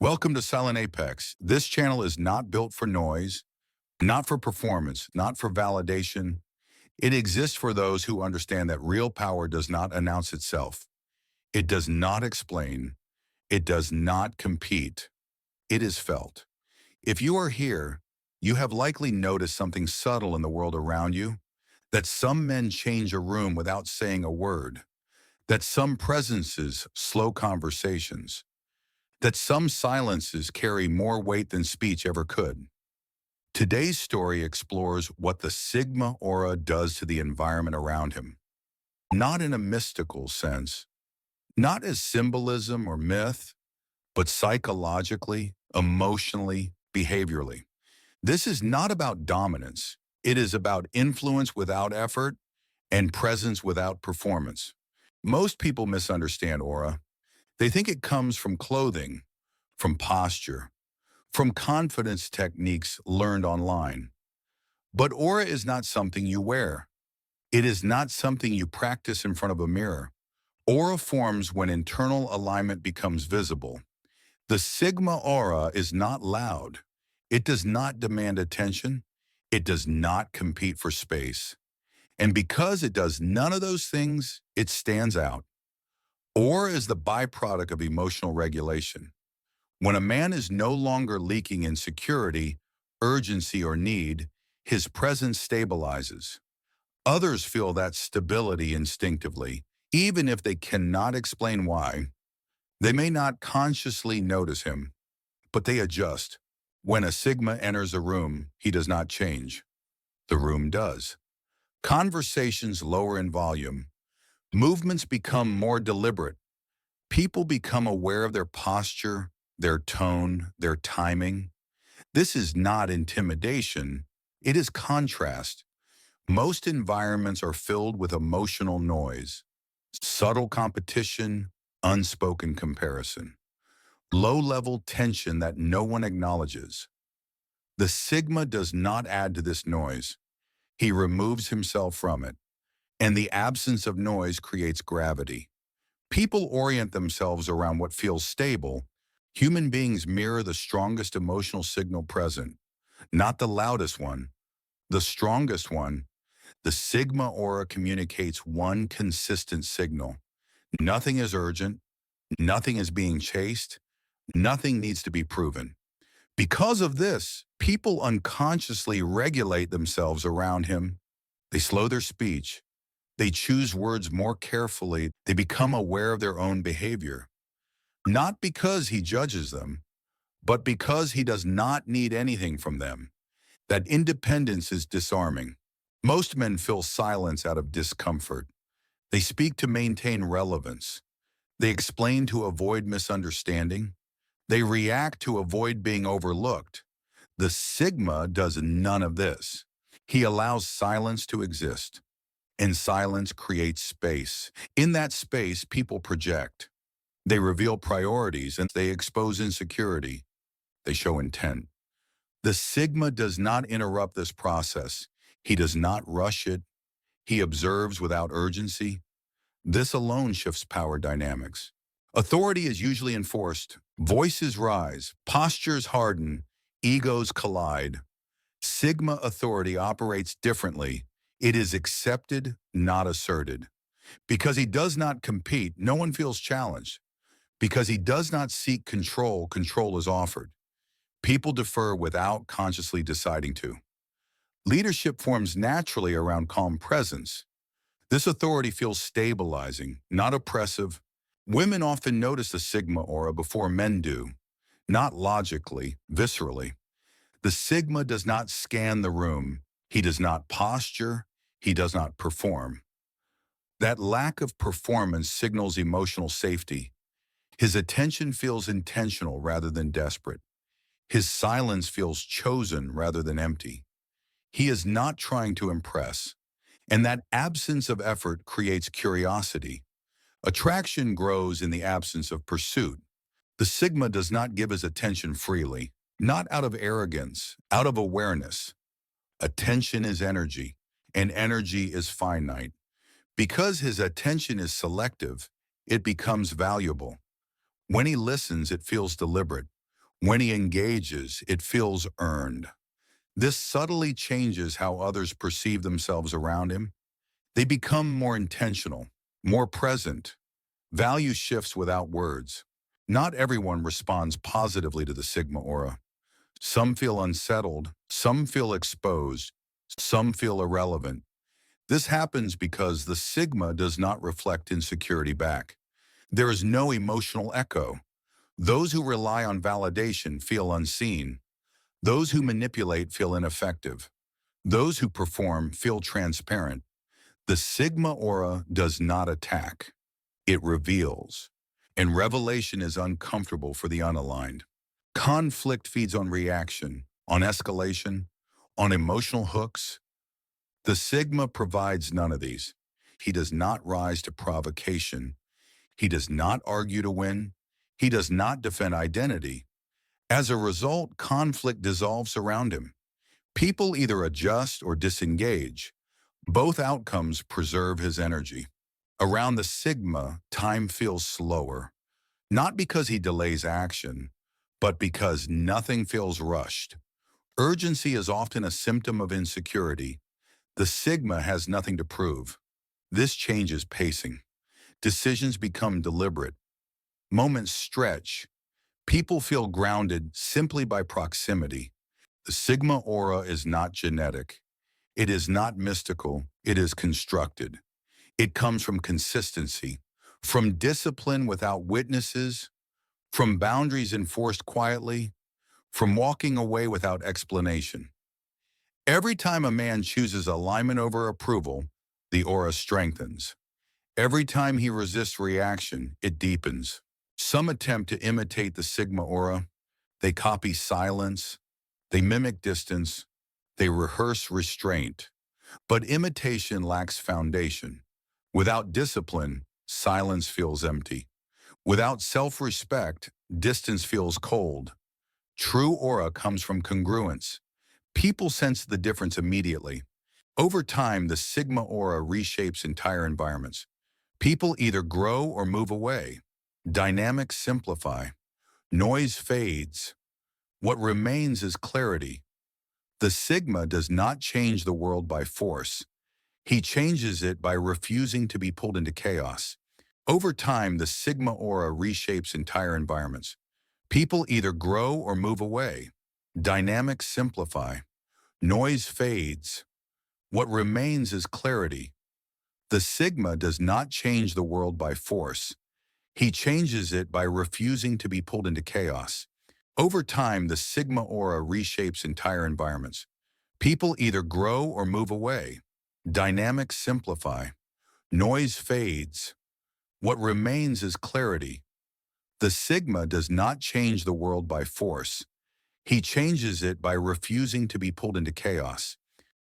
Welcome to Silent Apexx. This channel is not built for noise, not for performance, not for validation. It exists for those who understand that real power does not announce itself. It does not explain. It does not compete. It is felt. If you are here, you have likely noticed something subtle in the world around you, that some men change a room without saying a word, that some presences slow conversations, that some silences carry more weight than speech ever could. Today's story explores what the Sigma aura does to the environment around him, not in a mystical sense, not as symbolism or myth, but psychologically, emotionally, behaviorally. This is not about dominance. It is about influence without effort and presence without performance. Most people misunderstand aura. They think it comes from clothing, from posture, from confidence techniques learned online. But aura is not something you wear. It is not something you practice in front of a mirror. Aura forms when internal alignment becomes visible. The Sigma aura is not loud. It does not demand attention. It does not compete for space. And because it does none of those things, it stands out. Aura is the byproduct of emotional regulation. When a man is no longer leaking insecurity, urgency, or need, his presence stabilizes. Others feel that stability instinctively, even if they cannot explain why. They may not consciously notice him, but they adjust. When a Sigma enters a room, he does not change. The room does. Conversations lower in volume. Movements become more deliberate. People become aware of their posture, their tone, their timing. This is not intimidation. It is contrast. Most environments are filled with emotional noise, subtle competition, unspoken comparison, low-level tension that no one acknowledges. The Sigma does not add to this noise. He removes himself from it, and the absence of noise creates gravity. People orient themselves around what feels stable. Human beings mirror the strongest emotional signal present, not the loudest one, the strongest one. The Sigma aura communicates one consistent signal. Nothing is urgent, nothing is being chased, nothing needs to be proven. Because of this, people unconsciously regulate themselves around him. They slow their speech. They choose words more carefully. They become aware of their own behavior. Not because he judges them, but because he does not need anything from them. That independence is disarming. Most men fill silence out of discomfort. They speak to maintain relevance. They explain to avoid misunderstanding. They react to avoid being overlooked. The Sigma does none of this. He allows silence to exist, and silence creates space. In that space, people project. They reveal priorities and they expose insecurity. They show intent. The Sigma does not interrupt this process. He does not rush it. He observes without urgency. This alone shifts power dynamics. Authority is usually enforced. Voices rise, postures harden, egos collide. Sigma authority operates differently. It is accepted, not asserted. Because he does not compete, no one feels challenged. Because he does not seek control, control is offered. People defer without consciously deciding to. Leadership forms naturally around calm presence. This authority feels stabilizing, not oppressive. Women often notice the Sigma aura before men do, not logically, viscerally. The Sigma does not scan the room. He does not posture. He does not perform. That lack of performance signals emotional safety. His attention feels intentional rather than desperate. His silence feels chosen rather than empty. He is not trying to impress, and that absence of effort creates curiosity. Attraction grows in the absence of pursuit. The Sigma does not give his attention freely, not out of arrogance, out of awareness. Attention is energy, and energy is finite. Because his attention is selective, it becomes valuable. When he listens, it feels deliberate. When he engages, it feels earned. This subtly changes how others perceive themselves around him. They become more intentional, more present. Value shifts without words. Not everyone responds positively to the Sigma aura. Some feel unsettled, some feel exposed, some feel irrelevant. This happens because the Sigma does not reflect insecurity back. There is no emotional echo. Those who rely on validation feel unseen. Those who manipulate feel ineffective. Those who perform feel transparent. The Sigma aura does not attack. It reveals. And revelation is uncomfortable for the unaligned. Conflict feeds on reaction, on escalation, on emotional hooks. The Sigma provides none of these. He does not rise to provocation. He does not argue to win. He does not defend identity. As a result, conflict dissolves around him. People either adjust or disengage. Both outcomes preserve his energy. Around the Sigma, time feels slower, not because he delays action, but because nothing feels rushed. Urgency is often a symptom of insecurity. The Sigma has nothing to prove. This changes pacing. Decisions become deliberate. Moments stretch. People feel grounded simply by proximity. The Sigma aura is not genetic. It is not mystical. It is constructed. It comes from consistency, from discipline without witnesses, from boundaries enforced quietly, from walking away without explanation. Every time a man chooses alignment over approval, the aura strengthens. Every time he resists reaction, it deepens. Some attempt to imitate the Sigma aura. They copy silence. They mimic distance. They rehearse restraint. But imitation lacks foundation. Without discipline, silence feels empty. Without self-respect, distance feels cold. True aura comes from congruence. People sense the difference immediately. Over time, the Sigma aura reshapes entire environments. People either grow or move away. Dynamics simplify. Noise fades. What remains is clarity. The Sigma does not change the world by force. He changes it by refusing to be pulled into chaos. Over time, the Sigma aura reshapes entire environments. People either grow or move away. Dynamics simplify. Noise fades. What remains is clarity. The Sigma does not change the world by force. He changes it by refusing to be pulled into chaos. Over time, the Sigma aura reshapes entire environments. People either grow or move away. Dynamics simplify. Noise fades. What remains is clarity. The Sigma does not change the world by force. He changes it by refusing to be pulled into chaos.